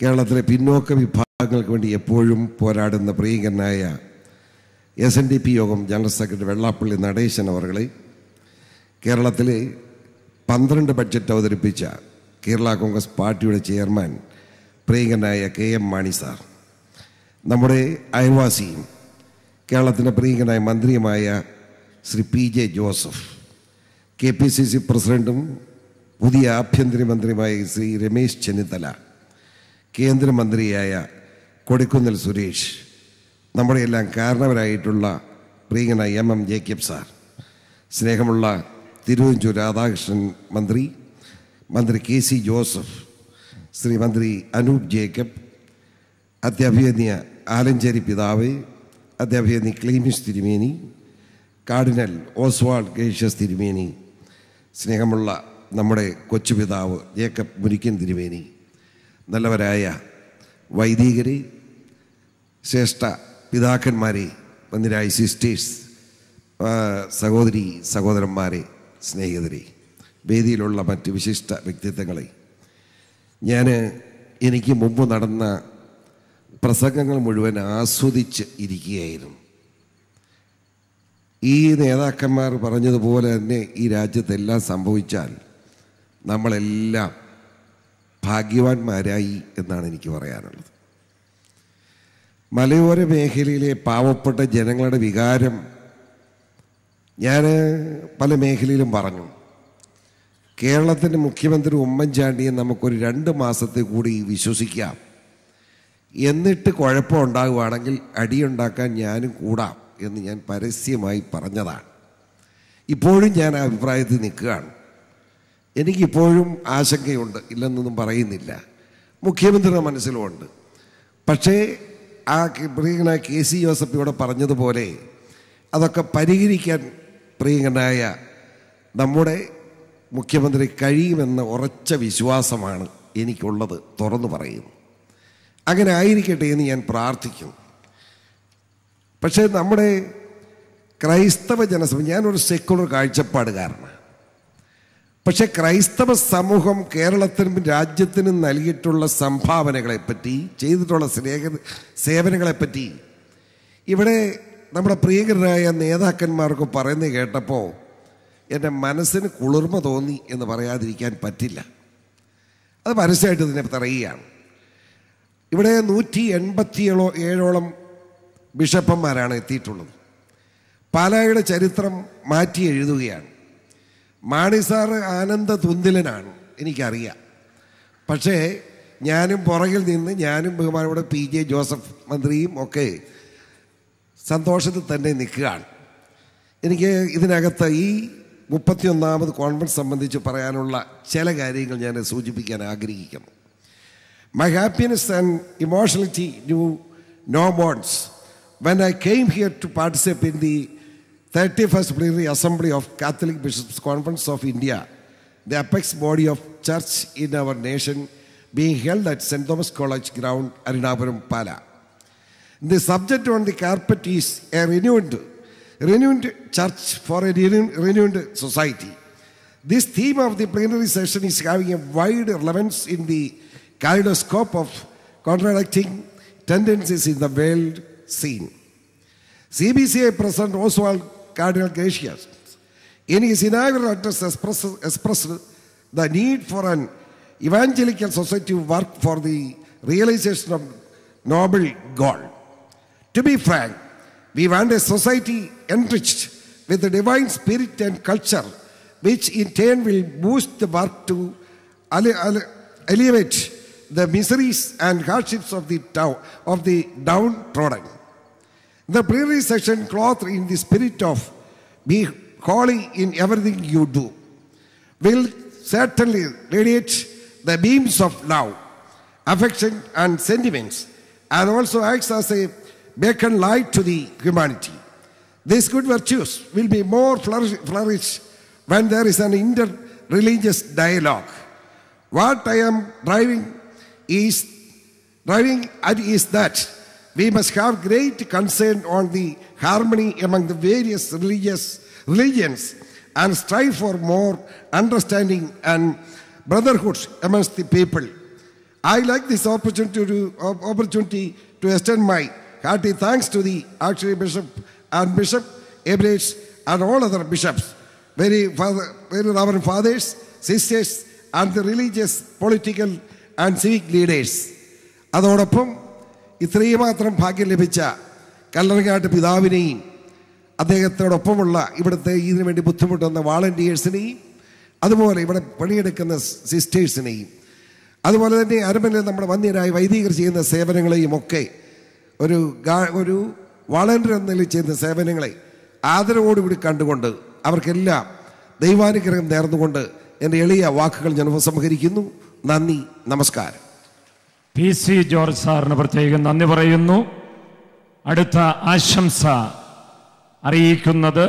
കേരളത്തിലെ പിന്നോക്ക വിഭാഗങ്ങൾക്ക് വേണ്ടി എപ്പോഴും പോരാടുന്ന പ്രിയങ്കരനായ SNDP യോഗം ജനറൽ സെക്രട്ടറി വെള്ളാപ്പള്ളി നടേശൻ അവർകളെ, കേരളത്തിലെ 12 ബഡ്ജറ്റ് അവതരിപ്പിച്ച കേരള കോൺഗ്രസ് പാർട്ടിയുടെ ചെയർമാൻ പ്രിയങ്കരനായ KM മാണി സാർ, നമ്മുടെ അയൽവാസിയും കേരളത്തിൻ്റെ പ്രിയങ്കരനായ മന്ത്രിയുമായ ശ്രീ PJ ജോസഫ്, KPCC പ്രസിഡന്റും പുതിയ ആഭ്യന്തരമന്ത്രിയുമായ ശ്രീ രമേശ് ചെന്നിത്തല, കേന്ദ്രമന്ത്രിയായ കൊടിക്കുന്നിൽ സുരേഷ്, നമ്മുടെ എല്ലാം കാരണവരായിട്ടുള്ള പ്രിയങ്കരനായ MM ജേക്കബ് സാർ, സ്നേഹമുള്ള തിരുവഞ്ചൂർ രാധാകൃഷ്ണൻ മന്ത്രി KC ജോസഫ്, ശ്രീ മന്ത്രി അനൂപ് ജേക്കബ്, അത്യഭിനന്ദിയ ആലഞ്ചേരി പിതാവ്, അത്യഭിനന്ദിയ ക്ലീമിസ് തിരുമേനി, കാർഡിനൽ ഓസ്വാൾഡ് ഗ്രേഷ്യസ് തിരുമേനി, സ്നേഹമുള്ള നമ്മുടെ കൊച്ചുപിതാവ് ജേക്കബ് മുരിക്കൻ തിരുമേനി, നല്ലവരായ വൈദികരെ, ശ്രേഷ്ഠ പിതാക്കന്മാരെ, വന്യരായ സിസ്റ്റേഴ്സ്, സഹോദരന്മാരെ, സ്നേഹിതരെ, വേദിയിലുള്ള മറ്റ് വിശിഷ്ട വ്യക്തിത്വങ്ങളെ, എനിക്ക് മുമ്പ് നടന്ന പ്രസംഗങ്ങൾ മുഴുവൻ ആസ്വദിച്ച് ഇരിക്കുകയായിരുന്നു. ഈ നേതാക്കന്മാർ പറഞ്ഞതുപോലെ തന്നെ ഈ രാജ്യത്തെല്ലാം സംഭവിച്ചാൽ നമ്മളെല്ലാം ഭാഗ്യവാന്മാരായി എന്നാണ് എനിക്ക് പറയാനുള്ളത്. മലയോര മേഖലയിലെ പാവപ്പെട്ട ജനങ്ങളുടെ വികാരം ഞാൻ പല മേഖലയിലും പറഞ്ഞു. കേരളത്തിൻ്റെ മുഖ്യമന്ത്രി ഉമ്മൻചാണ്ടിയെ നമുക്കൊരു 2 മാസത്തെ കൂടി വിശ്വസിക്കാം, എന്നിട്ട് കുഴപ്പമുണ്ടാകുകയാണെങ്കിൽ അടിയുണ്ടാക്കാൻ ഞാനും കൂടാം എന്ന് ഞാൻ പരസ്യമായി പറഞ്ഞതാണ്. ഇപ്പോഴും ഞാൻ ആ അഭിപ്രായത്തിൽ നിൽക്കുകയാണ്. എനിക്കിപ്പോഴും ആശങ്കയുണ്ട്, ഇല്ലെന്നൊന്നും പറയുന്നില്ല, മുഖ്യമന്ത്രിയുടെ മനസ്സിലുമുണ്ട്. പക്ഷേ ആ പ്രിയങ്കരനായ KC ജോസഫ് ഇവിടെ പറഞ്ഞതുപോലെ അതൊക്കെ പരിഹരിക്കാൻ പ്രിയങ്കരനായ നമ്മുടെ മുഖ്യമന്ത്രി കഴിയുമെന്ന ഉറച്ച വിശ്വാസമാണ് എനിക്കുള്ളത്, തുറന്നു പറയുന്നു. അങ്ങനെ ആയിരിക്കട്ടെ എന്ന് ഞാൻ പ്രാർത്ഥിക്കുന്നു. പക്ഷേ നമ്മുടെ ക്രൈസ്തവ ജനസമൂഹം, ഞാനൊരു സെക്കുലർ കാഴ്ചപ്പാടുകാരനാണ്, പക്ഷേ ക്രൈസ്തവ സമൂഹം കേരളത്തിനും രാജ്യത്തിനും നൽകിയിട്ടുള്ള സംഭാവനകളെപ്പറ്റി, ചെയ്തിട്ടുള്ള സേവനങ്ങളെപ്പറ്റി ഇവിടെ നമ്മുടെ പ്രിയങ്കരനായ നേതാക്കന്മാർക്ക് പറയുന്നത് കേട്ടപ്പോൾ എൻ്റെ മനസ്സിന് കുളിർമ തോന്നി എന്ന് പറയാതിരിക്കാൻ പറ്റില്ല. അത് പരസ്യമായിട്ട് തന്നെ പറയുകയാണ്. ഇവിടെ 187 ബിഷപ്പന്മാരാണ് എത്തിയിട്ടുള്ളത്. പാലായുടെ ചരിത്രം മാറ്റി എഴുതുകയാണ്. മാണി സാറ് ആനന്ദ തുന്തിലനാണ്, എനിക്കറിയാം. പക്ഷേ ഞാനും പുറകിൽ നിന്ന്, ഞാനും ബഹുമാനോടെ PJ ജോസഫ് മന്ത്രിയും ഒക്കെ സന്തോഷത്തിൽ തന്നെ നിൽക്കുകയാണ്. എനിക്ക് ഇതിനകത്ത് ഈ 31ാമത് കോൺഫറൻസ് സംബന്ധിച്ച് പറയാനുള്ള ചില കാര്യങ്ങൾ ഞാൻ സൂചിപ്പിക്കാൻ ആഗ്രഹിക്കുന്നു. My happiness and emotionality knew no bounds when I came here to participate in the 31st Plenary Assembly of Catholic Bishops' Conference of India, the apex body of church in our nation, being held at St. Thomas College Ground, Arinapuram, Pala. The subject on the carpet is a renewed church for a renewed society. This theme of the plenary session is having a wide relevance in the kaleidoscope of contradicting tendencies in the world scene. CBCA President Oswald Cardinal Gracious, in his inaugural address, expressed the need for an evangelical society to work for the realization of noble goal. To be frank, we want a society enriched with the divine spirit and culture, which in turn will boost the work to alleviate the miseries and hardships of the downtrodden. The plenary session, clothed in the spirit of be holy in everything you do, will certainly radiate the beams of love, affection, and sentiments, and also acts as a beacon light to the humanity. These good virtues will be more flourish when there is an inter-religious dialogue. What I am driving at is that we must have great concern on the harmony among the various religions and strive for more understanding and brotherhood amongst the people. I like this opportunity to extend my hearty thanks to the Archbishop and Bishop Emirates and all other bishops, very reverend fathers, sisters, and the religious, political, and civic leaders. അതോടൊപ്പം ഇത്രയും മാത്രം ഭാഗ്യം ലഭിച്ച കല്ലറങ്ങാട്ട് പിതാവിനെയും അദ്ദേഹത്തോടൊപ്പമുള്ള ഇവിടുത്തെ ഇതിനു വേണ്ടി ബുദ്ധിമുട്ടുന്ന വാളണ്ടിയേഴ്സിനെയും അതുപോലെ ഇവിടെ പണിയെടുക്കുന്ന സിസ്റ്റേഴ്സിനെയും അതുപോലെ തന്നെ അരമനയിൽ നമ്മുടെ വന്യരായ വൈദികർ ചെയ്യുന്ന സേവനങ്ങളെയും ഒക്കെ ഒരു വളണ്ടിയർ എന്ന നിലയിൽ ചെയ്യുന്ന സേവനങ്ങളെ ആദരവോടുകൂടി കണ്ടുകൊണ്ട് അവർക്കെല്ലാം ദൈവാനുഗ്രഹം നേർന്നുകൊണ്ട് എൻ്റെ എളിയ വാക്കുകൾ ഞാൻ ഉപസംഹരിക്കുന്നു. നന്ദി, നമസ്കാരം. PC ജോർജ് സാറിന് പ്രത്യേകം നന്ദി പറയുന്നു. അടുത്ത ആശംസ അറിയിക്കുന്നത്